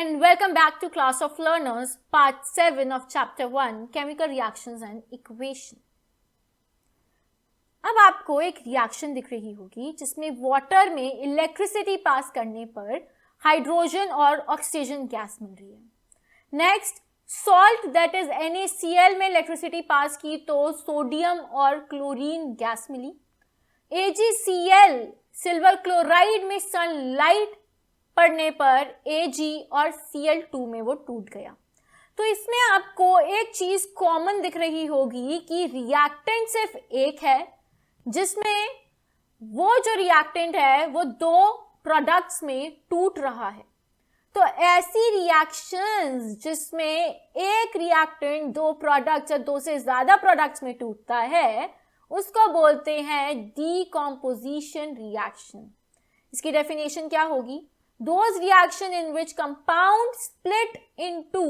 and welcome back to Class of Learners, Part 7 of Chapter 1, Chemical Reactions and Equation. अब आपको एक reaction दिख रही होगी जिसमें वाटर में इलेक्ट्रिसिटी पास करने पर हाइड्रोजन और ऑक्सीजन गैस मिल रही है. Next, salt that is NaCl में इलेक्ट्रिसिटी पास की तो सोडियम और क्लोरीन गैस मिली. AgCl सिल्वर क्लोराइड में सनलाइट पड़ने पर Ag और Cl2 में वो टूट गया. तो इसमें आपको एक चीज कॉमन दिख रही होगी कि रिएक्टेंट सिर्फ एक है जिसमें वो जो रिएक्टेंट है वो दो प्रोडक्ट्स में टूट रहा है. तो ऐसी रिएक्शंस जिसमें एक रिएक्टेंट दो प्रोडक्ट्स या दो से ज्यादा प्रोडक्ट्स में टूटता है उसको बोलते हैं डीकॉम्पोजिशन रिएक्शन. इसकी डेफिनेशन क्या होगी? Those reaction in which compound split into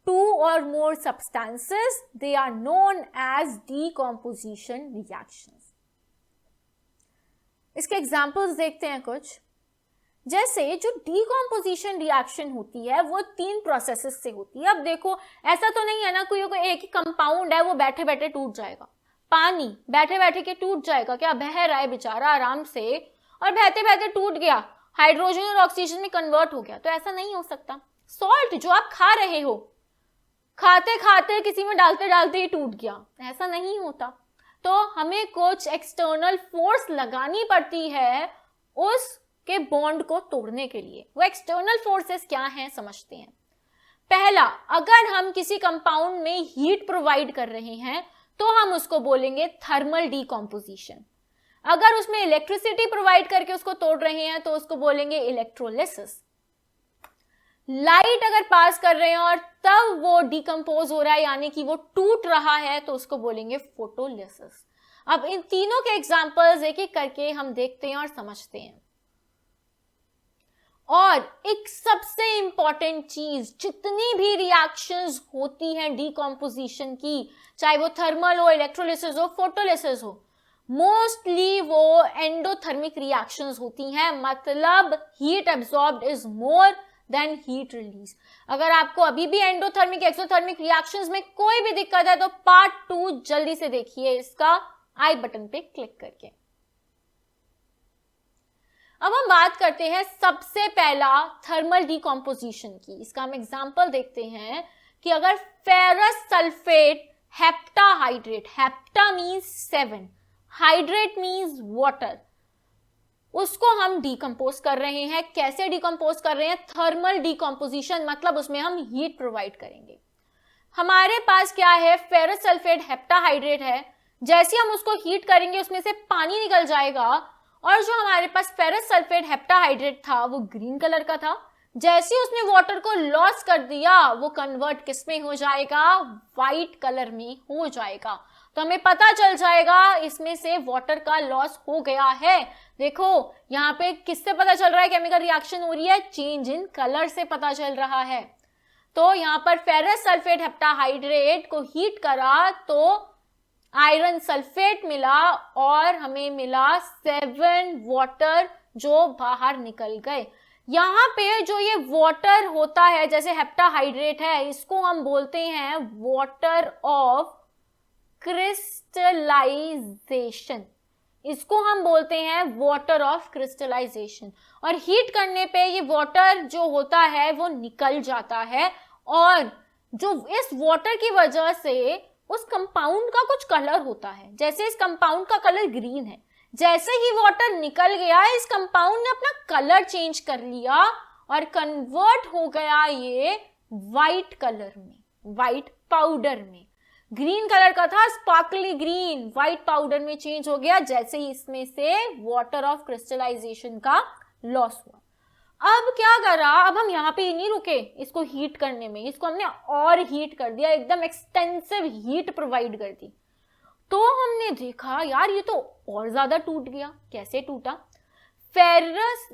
two or more substances, they are known as decomposition reactions. इसके एग्जाम्पल्स देखते हैं कुछ. जैसे जो डीकॉम्पोजिशन रिएक्शन होती है वो तीन प्रोसेसेस से होती है. अब देखो, ऐसा तो नहीं है ना कोई एक ही कंपाउंड है वो बैठे बैठे टूट जाएगा. पानी बैठे बैठे के टूट जाएगा क्या? बह रहा है बेचारा आराम से और बहते बहते टूट गया, हाइड्रोजन और ऑक्सीजन में कन्वर्ट हो गया. तो ऐसा नहीं हो सकता. सॉल्ट जो आप खा रहे हो, खाते खाते किसी में डालते डालते ही टूट गया, ऐसा नहीं होता. तो हमें कुछ एक्सटर्नल फोर्स लगानी पड़ती है उसके बॉन्ड को तोड़ने के लिए. वो एक्सटर्नल फोर्सेस क्या हैं समझते हैं. पहला, अगर हम किसी कंपाउंड में हीट प्रोवाइड कर रहे हैं तो हम उसको बोलेंगे थर्मल डीकॉम्पोजिशन. अगर उसमें इलेक्ट्रिसिटी प्रोवाइड करके उसको तोड़ रहे हैं तो उसको बोलेंगे इलेक्ट्रोलिसिस. लाइट अगर पास कर रहे हैं और तब वो डिकम्पोज हो रहा है यानी कि वो टूट रहा है तो उसको बोलेंगे फोटोलिसिस. अब इन तीनों के एग्जांपल्स एक एक करके हम देखते हैं और समझते हैं. और एक सबसे इंपॉर्टेंट चीज, जितनी भी रिएक्शंस होती हैं डिकम्पोजिशन की, चाहे वो थर्मल हो, इलेक्ट्रोलिसिस हो, फोटोलिसिस हो, मोस्टली वो एंडोथर्मिक रिएक्शंस होती हैं. मतलब heat absorbed is more than heat release. अगर आपको अभी भी एंडोथर्मिक एक्सोथर्मिक रिएक्शंस में कोई भी दिक्कत है तो पार्ट 2 जल्दी से देखिए इसका आई बटन पे क्लिक करके. अब हम बात करते हैं सबसे पहला थर्मल डीकॉम्पोजिशन की. इसका हम एग्जांपल देखते हैं कि अगर ferrous sulphate heptahydrate, hepta means 7, hydrate means water, उसको हम डिकम्पोज कर रहे हैं. कैसे डिकम्पोज कर रहे हैं? थर्मल डिकम्पोजिशन, मतलब उसमें हम हीट प्रोवाइड करेंगे. हमारे पास क्या है? फेरस सल्फेट हेप्टाहाइड्रेट है. जैसे हम उसको हीट करेंगे उसमें से पानी निकल जाएगा और जो हमारे पास फेरस सल्फेट हेप्टाहाइड्रेट था वो ग्रीन कलर का था. जैसे उसने वाटर को लॉस कर दिया वो कन्वर्ट किस में हो जाएगा? व्हाइट कलर में हो जाएगा. तो हमें पता चल जाएगा इसमें से वाटर का लॉस हो गया है. देखो यहाँ पे किससे पता चल रहा है केमिकल रिएक्शन हो रही है? चेंज इन कलर से पता चल रहा है. तो यहाँ पर फेरस सल्फेट हेप्टाहाइड्रेट को हीट करा तो आयरन सल्फेट मिला और हमें मिला 7 वाटर जो बाहर निकल गए. यहाँ पे जो ये वाटर होता है जैसे हेप्टाहाइड्रेट है, इसको हम बोलते हैं वाटर ऑफ क्रिस्टलाइजेशन. इसको हम बोलते हैं वाटर ऑफ क्रिस्टलाइजेशन. और हीट करने पे ये वाटर जो होता है वो निकल जाता है और जो इस वाटर की वजह से उस कंपाउंड का कुछ कलर होता है. जैसे इस कंपाउंड का कलर ग्रीन है, जैसे ही वाटर निकल गया इस कंपाउंड ने अपना कलर चेंज कर लिया और कन्वर्ट हो गया ये व्हाइट कलर में, व्हाइट पाउडर में. ग्रीन कलर का था, स्पार्कली ग्रीन, व्हाइट पाउडर में चेंज हो गया जैसे ही इसमें से वाटर ऑफ क्रिस्टलाइजेशन का लॉस हुआ. अब क्या करा? अब हम यहाँ पे नहीं रुके इसको हीट करने में, इसको हमने और हीट कर दिया, एकदम एक्सटेंसिव हीट प्रोवाइड कर दी. तो हमने देखा यार ये तो और ज्यादा टूट गया. कैसे टूटा? फेरस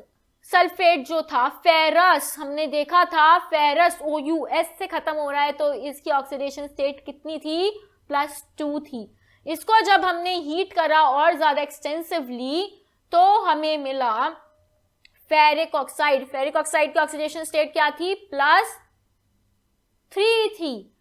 सल्फेट जो था, फेरस हमने देखा था, फेरस OUS से खत्म हो रहा है तो इसकी ऑक्सीडेशन स्टेट कितनी थी? +2 थी. इसको जब हमने हीट करा और ज्यादा एक्सटेंसिवली तो हमें मिला फेरिक ऑक्साइड की ऑक्सीडेशन स्टेट क्या थी, +3 थी,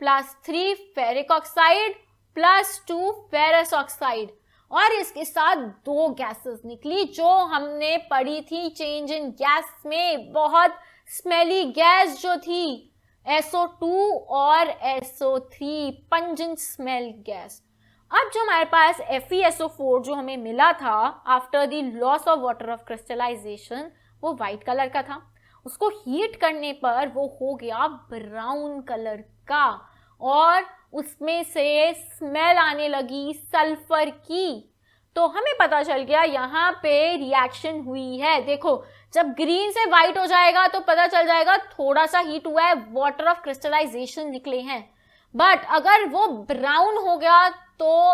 +3 फेरिक ऑक्साइड +2 फेरस ऑक्साइड, और इसके साथ 2 गैसेस निकली जो हमने पढ़ी थी चेंज इन गैस में, बहुत स्मेली गैस जो थी SO2 और SO3, पंजेंट स्मेल गैस। अब जो हमारे पास FeSO4 जो हमें मिला था after the loss of water of crystallization, वो व्हाइट कलर का था। उसको हीट करने पर वो हो गया ब्राउन कलर का, और उसमें से स्मेल आने लगी सल्फर की। तो हमें पता चल गया यहाँ पे रिएक्शन हुई है। देखो, जब ग्रीन से व्हाइट हो जाएगा तो पता चल जाएगा थोड़ा सा हीट हुआ है, वाटर ऑफ क्रिस्टलाइजेशन निकले हैं। बट अगर वो ब्राउन हो गया तो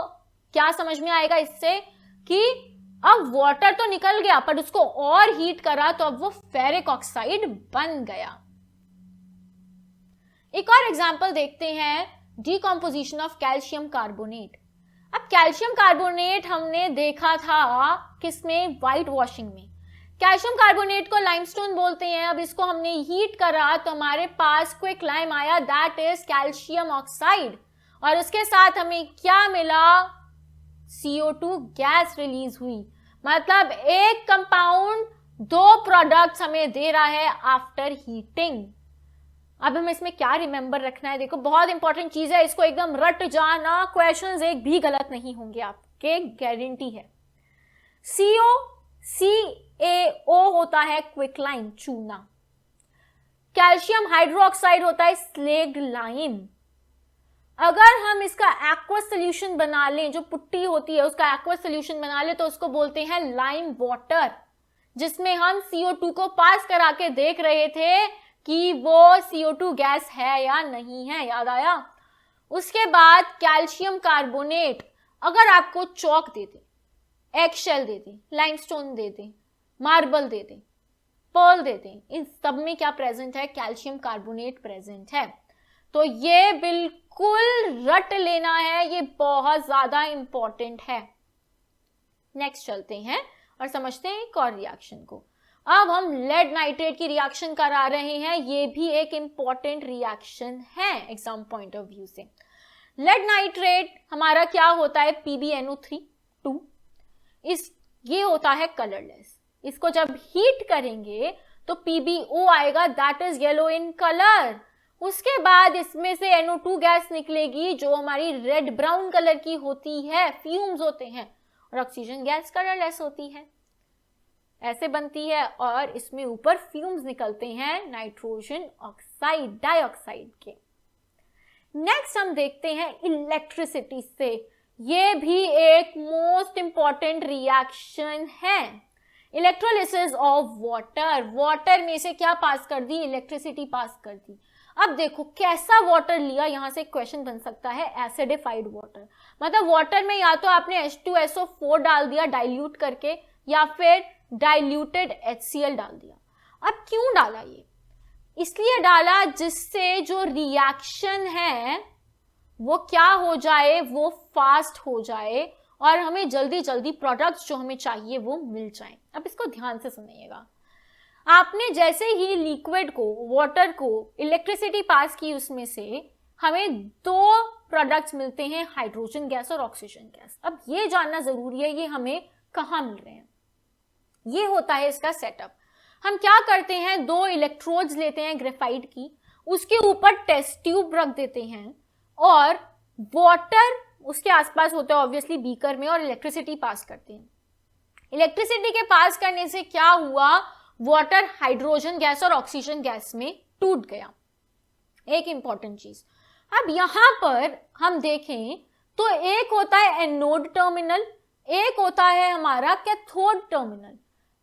क्या समझ में आएगा इससे कि अब वाटर तो निकल गया पर उसको और हीट करा तो अब वो फेरिक ऑक्साइड बन गया। एक और एग्जांपल देखते हैं, डिकम्पोजिशन ऑफ कैल्शियम कार्बोनेट। अब कैल्शियम कार्बोनेट हमने देखा था किसमें, व्हाइट वॉशिंग में। कैल्शियम कार्बोनेट को लाइमस्टोन बोलते हैं। अब इसको हमने हीट करा तो हमारे पास क्विक लाइम आया, दैट इज कैल्शियम ऑक्साइड, और उसके साथ हमें क्या मिला, CO2 गैस रिलीज हुई। मतलब एक कंपाउंड 2 प्रोडक्ट्स हमें दे रहा है आफ्टर हीटिंग। अब हमें इसमें क्या रिमेंबर रखना है, देखो बहुत इंपॉर्टेंट चीज है, इसको एकदम रट जाना, क्वेश्चंस एक भी गलत नहीं होंगे आपके, गारंटी है। CaO होता है क्विकलाइम, चूना। कैल्शियम हाइड्रोक्साइड होता है स्लेग्ड लाइम। अगर हम इसका एक्वस सोल्यूशन बना लें, जो पुट्टी होती है उसका एक्वस सोल्यूशन बना लें, तो उसको बोलते हैं लाइम वाटर, जिसमें हम CO2 को पास करा के देख रहे थे कि वो CO2 गैस है या नहीं है, याद आया। उसके बाद कैल्शियम कार्बोनेट, अगर आपको चौक दे दे, एग शेल दे दे, लाइमस्टोन दे दे, मार्बल दे दे, पर्ल दे दे, इन सब में क्या प्रेजेंट है, कैल्शियम कार्बोनेट प्रेजेंट है। तो ये बिल्कुल रट लेना है, ये बहुत ज्यादा इंपॉर्टेंट है। नेक्स्ट चलते हैं और समझते हैं एक और रिएक्शन को। अब हम लेड नाइट्रेट की रिएक्शन करा रहे हैं, ये भी एक इंपॉर्टेंट रिएक्शन है एग्जाम पॉइंट ऑफ व्यू से। लेड नाइट्रेट हमारा क्या होता है, PbNO3 ये होता है कलरलेस। इसको जब हीट करेंगे तो PbO आएगा, that is yellow in colour. उसके बाद इसमें से NO2 गैस निकलेगी जो हमारी रेड ब्राउन कलर की होती है, फ्यूम्स होते हैं, और ऑक्सीजन गैस कलरलेस होती है, ऐसे बनती है, और इसमें ऊपर फ्यूम्स निकलते हैं नाइट्रोजन ऑक्साइड, डाइऑक्साइड के। नेक्स्ट हम देखते हैं इलेक्ट्रिसिटी से, ये भी एक मोस्ट इंपॉर्टेंट रिएक्शन है। इलेक्ट्रोलिसिस ऑफ वाटर, वाटर में से क्या पास कर दी, इलेक्ट्रिसिटी पास कर दी। अब देखो कैसा वाटर लिया, यहां से क्वेश्चन बन सकता है, एसिडिफाइड वाटर, मतलब वाटर में या तो आपने H2SO4 डाल दिया डाइल्यूट करके, या फिर डाइल्यूटेड HCl डाल दिया। अब क्यों डाला ये, इसलिए डाला जिससे जो रिएक्शन है वो क्या हो जाए, वो फास्ट हो जाए और हमें जल्दी जल्दी प्रोडक्ट्स जो हमें चाहिए वो मिल जाएं। अब इसको ध्यान से सुनिएगा, आपने जैसे ही लिक्विड को, वाटर को इलेक्ट्रिसिटी पास की, उसमें से हमें 2 प्रोडक्ट्स मिलते हैं, हाइड्रोजन गैस और ऑक्सीजन गैस। अब ये जानना जरूरी है ये हमें कहाँ मिल रहे हैं। ये होता है इसका सेटअप। हम क्या करते हैं, 2 इलेक्ट्रोड्स लेते हैं ग्रेफाइट की, उसके ऊपर टेस्ट ट्यूब रख देते हैं और वाटर उसके आसपास होता है ऑब्वियसली बीकर में, और इलेक्ट्रिसिटी पास करते हैं। इलेक्ट्रिसिटी के पास करने से क्या हुआ, वाटर हाइड्रोजन गैस और ऑक्सीजन गैस में टूट गया। एक इंपॉर्टेंट चीज, अब यहां पर हम देखें तो एक होता है एनोड टर्मिनल, एक होता है हमारा कैथोड टर्मिनल।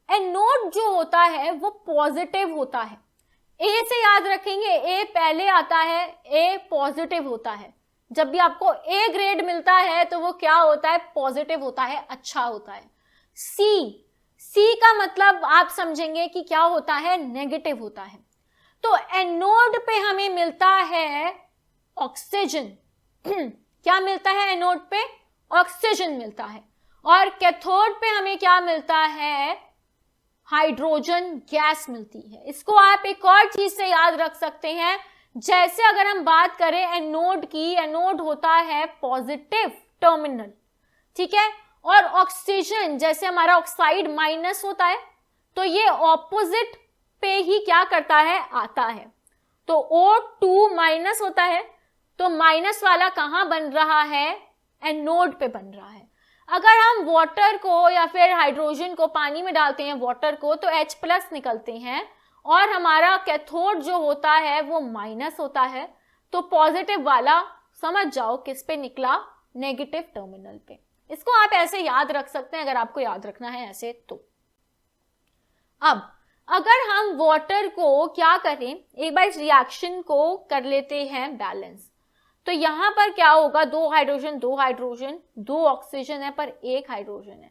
एनोड जो होता है वो पॉजिटिव होता है, ए से याद रखेंगे, ए पहले आता है, ए पॉजिटिव होता है। जब भी आपको ए ग्रेड मिलता है तो वो क्या होता है, पॉजिटिव होता है, अच्छा होता है। सी का मतलब आप समझेंगे कि क्या होता है, नेगेटिव होता है। तो एनोड पे हमें मिलता है ऑक्सीजन क्या मिलता है एनोड पे, ऑक्सीजन मिलता है, और कैथोड पे हमें क्या मिलता है, हाइड्रोजन गैस मिलती है। इसको आप एक और चीज से याद रख सकते हैं, जैसे अगर हम बात करें एनोड की, एनोड होता है पॉजिटिव टर्मिनल, ठीक है, और ऑक्सीजन जैसे हमारा ऑक्साइड माइनस होता है, तो ये ऑपोजिट पे ही क्या करता है, आता है। तो O2 माइनस होता है, तो माइनस वाला कहां बन रहा है, एनोड पे बन रहा है। अगर हम वाटर को या फिर हाइड्रोजन को पानी में डालते हैं, वाटर को, तो H+ निकलते हैं और हमारा कैथोड जो होता है वो माइनस होता है। तो पॉजिटिव वाला समझ जाओ किस पे निकला, नेगेटिव टर्मिनल पे। इसको आप ऐसे याद रख सकते हैं अगर आपको याद रखना है ऐसे तो। अब अगर हम वाटर को क्या करें, एक बार इस रिएक्शन को कर लेते हैं बैलेंस, तो यहां पर क्या होगा, दो हाइड्रोजन दो ऑक्सीजन है पर एक हाइड्रोजन है,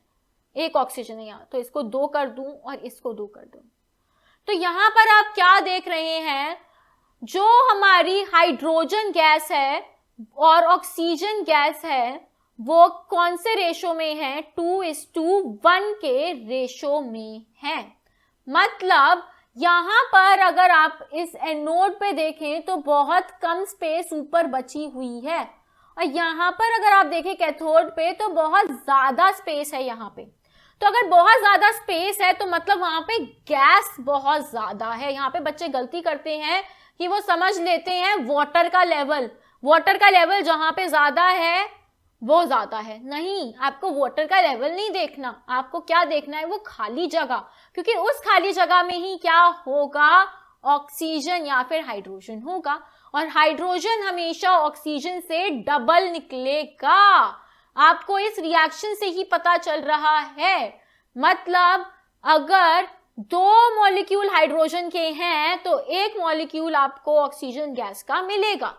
एक ऑक्सीजन है यहां, तो इसको 2 कर दूं और इसको 2 कर दूं। तो यहां पर आप क्या देख रहे हैं, जो हमारी हाइड्रोजन गैस है और ऑक्सीजन गैस है वो कौन से रेशो में है, 2:1 के रेशो में है। मतलब यहां पर अगर आप इस एनोड पे देखें तो बहुत कम स्पेस ऊपर बची हुई है, और यहां पर अगर आप देखें कैथोड पे तो बहुत ज्यादा स्पेस है यहाँ पे। तो अगर बहुत ज्यादा स्पेस है तो मतलब वहां पे गैस बहुत ज्यादा है। यहाँ पे बच्चे गलती करते हैं कि वो समझ लेते हैं वाटर का लेवल जहां पे ज्यादा है वो ज्यादा है। नहीं, आपको वाटर का लेवल नहीं देखना, आपको क्या देखना है, वो खाली जगह, क्योंकि उस खाली जगह में ही क्या होगा, ऑक्सीजन या फिर हाइड्रोजन होगा, और हाइड्रोजन हमेशा ऑक्सीजन से डबल निकलेगा। आपको इस रिएक्शन से ही पता चल रहा है। मतलब अगर 2 मॉलिक्यूल हाइड्रोजन के हैं तो 1 मॉलिक्यूल आपको ऑक्सीजन गैस का मिलेगा।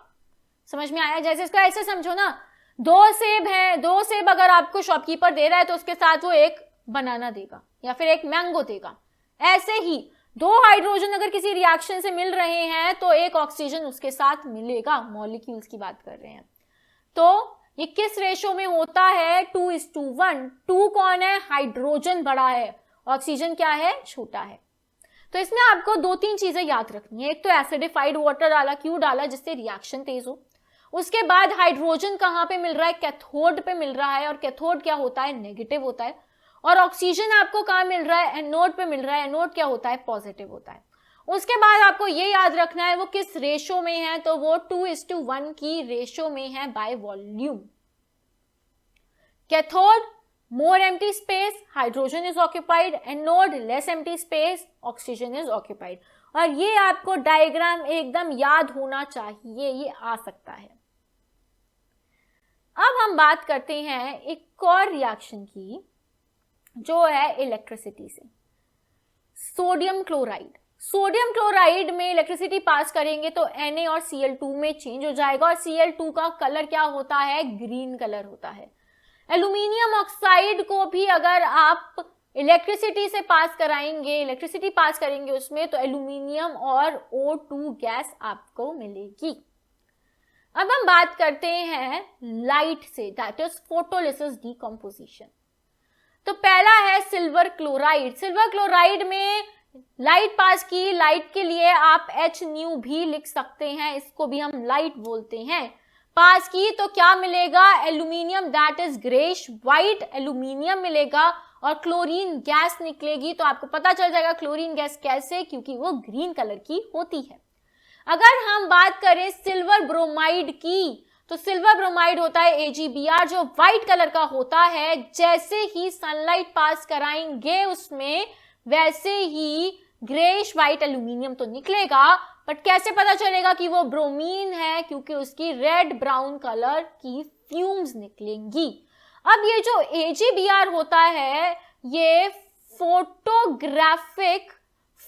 समझ में आया? जैसे इसका ऐसे समझो ना, 2 सेब हैं, 2 सेब अगर आपको शॉपकीपर दे रहा है तो उसके साथ वो 1 बनाना देगा या फिर 1 मैंगो देगा। ऐसे ही 2 हाइड्रोजन अगर किसी रिएक्शन से मिल रहे हैं तो 1 ऑक्सीजन उसके साथ मिलेगा। मॉलिक्यूल्स की बात कर रहे हैं। तो ये किस रेशो में होता है, 2:1। 2 कौन है, हाइड्रोजन बड़ा है, ऑक्सीजन क्या है, छोटा है। तो इसमें आपको 2-3 चीजें याद रखनी है। एक तो एसिडिफाइड वाटर डाला, क्यों डाला, जिससे रिएक्शन तेज हो। उसके बाद हाइड्रोजन कहां पे मिल रहा है, कैथोड पे मिल रहा है, और कैथोड क्या होता है, नेगेटिव होता है। और ऑक्सीजन आपको कहां मिल रहा है, एनोड पे मिल रहा है, एनोड क्या होता है, पॉजिटिव होता है। उसके बाद आपको ये याद रखना है वो किस रेशो में है, तो वो 2:1 की रेशो में है by volume. Cathode more empty space, hydrogen is occupied, anode less empty space, oxygen is occupied। और ये आपको डायग्राम एकदम याद होना चाहिए, ये आ सकता है। अब हम बात करते हैं एक और रिएक्शन की जो है इलेक्ट्रिसिटी से। सोडियम क्लोराइड में इलेक्ट्रिसिटी पास करेंगे तो Na और Cl2 में चेंज हो जाएगा, और Cl2 का कलर क्या होता है, ग्रीन कलर होता है। एल्यूमिनियम ऑक्साइड को भी अगर आप इलेक्ट्रिसिटी से पास कराएंगे, इलेक्ट्रिसिटी पास करेंगे उसमें, तो एल्यूमिनियम और O2 गैस आपको मिलेगी। अब हम बात करते हैं लाइट से, दैट इज फोटोलिसिस डिकम्पोजिशन। तो पहला है सिल्वर क्लोराइड। सिल्वर क्लोराइड में लाइट पास की, लाइट के लिए आप H भी लिख सकते हैं, इसको भी हम लाइट बोलते हैं। पास की तो क्या मिलेगा, aluminium, that is greyish white aluminium मिलेगा, और क्लोरीन गैस निकलेगी। तो आपको पता चल जाएगा क्लोरीन गैस कैसे, क्योंकि वो ग्रीन कलर की होती है। अगर हम बात करें सिल्वर ब्रोमाइड की, तो सिल्वर ब्रोमाइड होता है AgBr, जो व्हाइट कलर का होता है। जैसे ही सनलाइट पास कराएंगे उसमें, वैसे ही ग्रेश व्हाइट एल्यूमिनियम तो निकलेगा, बट कैसे पता चलेगा कि वो ब्रोमीन है, क्योंकि उसकी रेड ब्राउन कलर की फ्यूम्स निकलेंगी। अब ये जो AgBr होता है, ये फोटोग्राफिक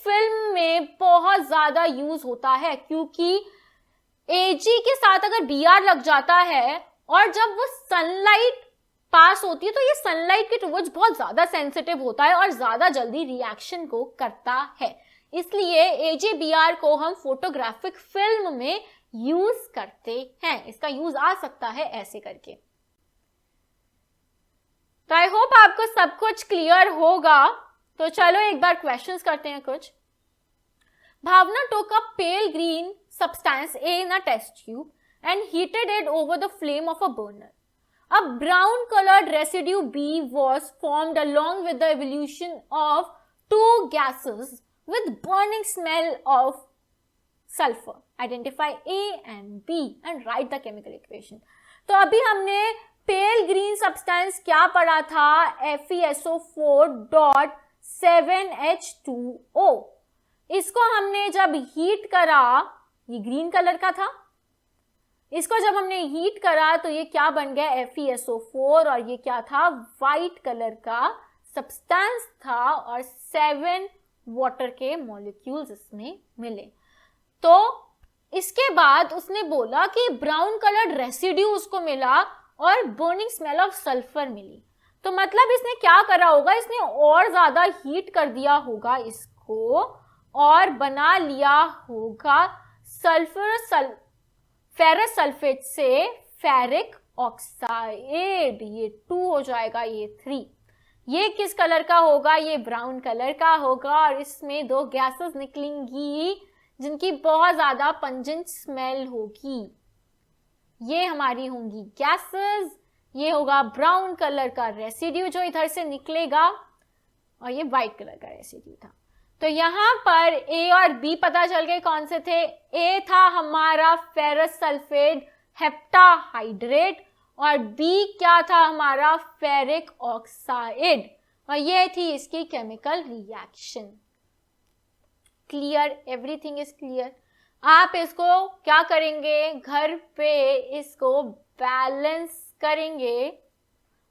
फिल्म में बहुत ज्यादा यूज होता है, क्योंकि Ag के साथ अगर Br लग जाता है और जब वो सनलाइट पास होती है तो ये सनलाइट के टुवर्ड्स बहुत ज्यादा सेंसिटिव होता है और ज्यादा जल्दी रिएक्शन को करता है। इसलिए AgBr को हम फोटोग्राफिक फिल्म में यूज करते हैं। इसका यूज आ सकता है ऐसे करके। तो आई होप आपको सब कुछ क्लियर होगा। तो चलो एक बार क्वेश्चंस करते हैं कुछ. भावना took a pale green substance A in a test tube and heated it over the flame of a burner. A brown colored residue B was formed along with the evolution of two gases with burning smell of sulfur. Identify A and B and write the chemical equation. तो अभी हमने पेल green substance क्या पढ़ा था? FeSO4.7H2O. इसको हमने जब heat करा, ये ग्रीन कलर का था, इसको जब हमने हीट करा तो ये क्या बन गया? FeSO4. और ये क्या था? वाइट कलर का सब्सटेंस था और 7 वाटर के मॉलिक्यूल्स इसमें मिले. तो इसके बाद उसने बोला कि ब्राउन कलर्ड रेसिड्यू उसको मिला और बर्निंग स्मेल ऑफ सल्फर मिली. तो मतलब इसने क्या करा होगा? इसने और ज्यादा हीट कर दिया होगा इसको और बना लिया होगा फेरस सल्फेट से फेरिक ऑक्साइड. ये 2 हो जाएगा, ये 3. ये किस कलर का होगा? ये ब्राउन कलर का होगा और इसमें 2 गैसेस निकलेंगी जिनकी बहुत ज्यादा पंजेंट स्मेल होगी. ये हमारी होंगी गैसेस. ये होगा ब्राउन कलर का रेसिड्यू जो इधर से निकलेगा और ये व्हाइट कलर का रेसिड्यू था. तो यहां पर ए और बी पता चल गए कौन से थे. ए था हमारा फेरस सल्फेट हेप्टाहाइड्रेट और बी क्या था? हमारा फेरिक ऑक्साइड. और ये थी इसकी chemical reaction. Clear? Everything is clear. आप इसको क्या करेंगे? घर पे इसको बैलेंस करेंगे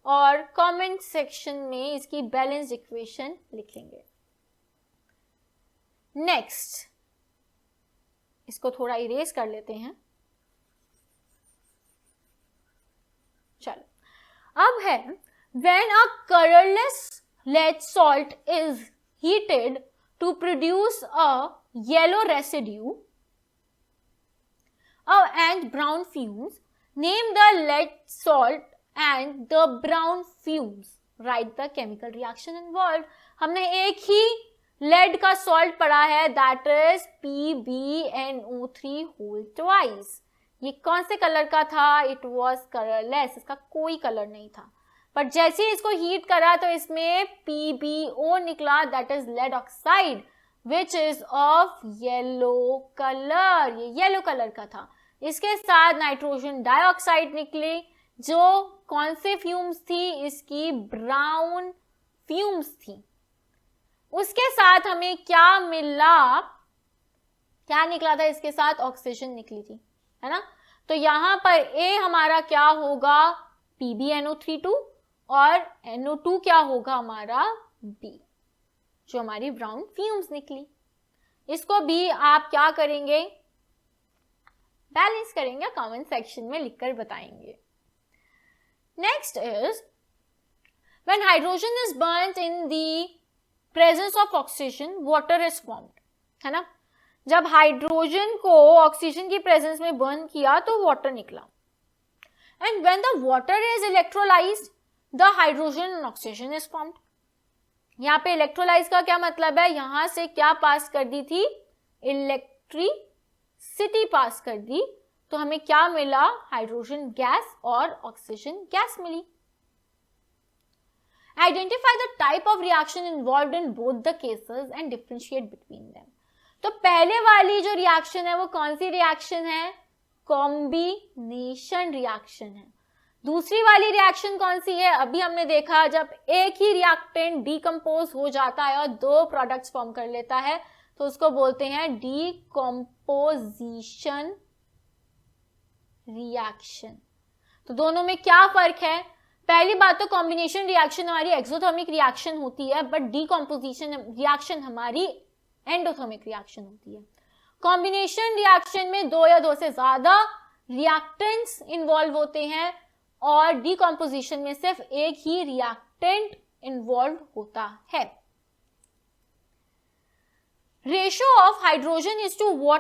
और कमेंट सेक्शन में इसकी बैलेंस इक्वेशन लिखेंगे. नेक्स्ट, इसको थोड़ा इरेज कर लेते हैं. चलो, अब है when a colorless lead salt is heated to produce a yellow residue and brown fumes, name the lead salt and the brown fumes. Write the chemical reaction involved. हमने एक ही lead का salt पढ़ा है, that is PbNO3 whole twice. ये कौन से colour का था? It was colorless. इसका कोई कलर नहीं था. पर जैसे ही इसको हीट करा तो इसमें PbO निकला, that is lead oxide, which is of yellow colour. ये येलो कलर का था. इसके साथ नाइट्रोजन डाइऑक्साइड निकले जो कौन से फ्यूम्स थी? इसकी ब्राउन फ्यूम्स थी. उसके साथ हमें क्या मिला? क्या निकला था इसके साथ? ऑक्सीजन निकली थी, है ना. तो यहां पर ए हमारा क्या होगा? PbNO3 और NO2 क्या होगा? हमारा B, जो हमारी ब्राउन फ्यूम्स निकली. इसको भी आप क्या करेंगे? बैलेंस करेंगे, कमेंट सेक्शन में लिखकर बताएंगे. Next is when hydrogen is burned in the presence of oxygen water is formed, है ना. जब हाइड्रोजन को ऑक्सीजन की प्रेजेंस में बर्न किया तो वाटर निकला. And when the water is electrolyzed, the hydrogen and oxygen is formed. यहाँ पे electrolyze का क्या मतलब है? यहाँ से क्या पास कर दी थी? इलेक्ट्रिसिटी पास कर दी. तो हमें क्या मिला? हाइड्रोजन गैस और ऑक्सीजन गैस मिली. Identify the type of reaction involved in both the cases and differentiate between them. तो पहले वाली जो रिएक्शन है वो कौन सी रिएक्शन है? कॉम्बिनेशन रिएक्शन है. दूसरी वाली रिएक्शन कौन सी है? अभी हमने देखा जब एक ही रिएक्टेंट डीकंपोज हो जाता है और 2 प्रोडक्ट्स फॉर्म कर लेता है तो उसको बोलते हैं डीकंपोजिशन रिएक्शन. तो दोनों में क्या फर्क है? पहली बात तो कॉम्बिनेशन रिएक्शन हमारी एक्सोथर्मिक रिएक्शन होती है, बट डीकंपोजिशन रिएक्शन हमारी एंडोथर्मिक रिएक्शन होती है. कॉम्बिनेशन रिएक्शन में 2 या 2 से ज्यादा रिएक्टेंट्स इन्वॉल्व होते हैं और डीकंपोजिशन में सिर्फ एक ही रिएक्टेंट इन्वॉल्व होता है. Ratio of hydrogen is to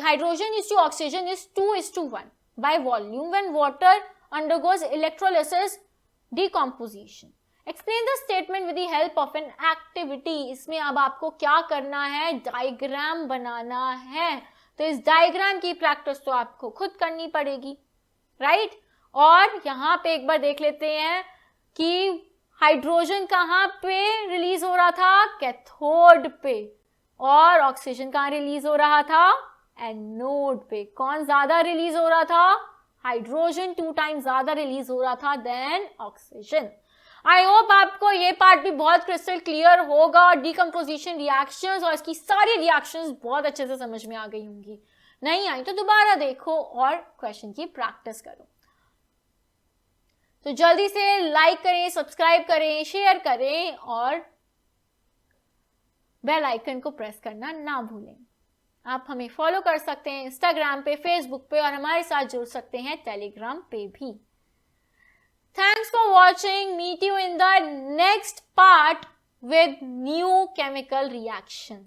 hydrogen is to oxygen is 2:1 by volume when water undergoes electrolysis decomposition. Explain the statement with the help of an activity. इसमें अब आपको क्या करना है, डायग्राम बनाना है। तो इस डायग्राम की प्रैक्टिस तो आपको खुद करनी पड़ेगी, राइट। और यहाँ पे एक बार देख लेते हैं कि हाइड्रोजन कहाँ पे रिलीज हो रहा था, कैथोड पे, और ऑक्सीजन कहाँ रिलीज हो रहा था, एनोड पे। कौन ज्यादा रिलीज हो रहा था, हाइड्रोजन 2 टाइम्स ज्यादा रिलीज हो रहा था देन ऑक्सीजन। आई होप आपको ये पार्ट भी बहुत क्रिस्टल क्लियर होगा। डिकम्पोजिशन रिएक्शंस और इसकी सारी रिएक्शंस बहुत अच्छे से समझ में आ गई होंगी। नहीं आई तो दोबारा देखो और क्वेश्चन की प्रैक्टिस करो। तो जल्दी से लाइक करें, सब्सक्राइब करें, शेयर करें और बेल आइकन को प्रेस करना ना भूलें। आप हमें फॉलो कर सकते हैं इंस्टाग्राम पे, फेसबुक पे, और हमारे साथ जुड़ सकते हैं टेलीग्राम पे भी। Thanks for watching. Meet you in the next part with new chemical reaction.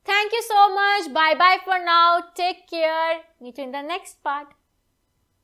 Thank you so much. Bye bye for now. Take care. Meet you in the next part.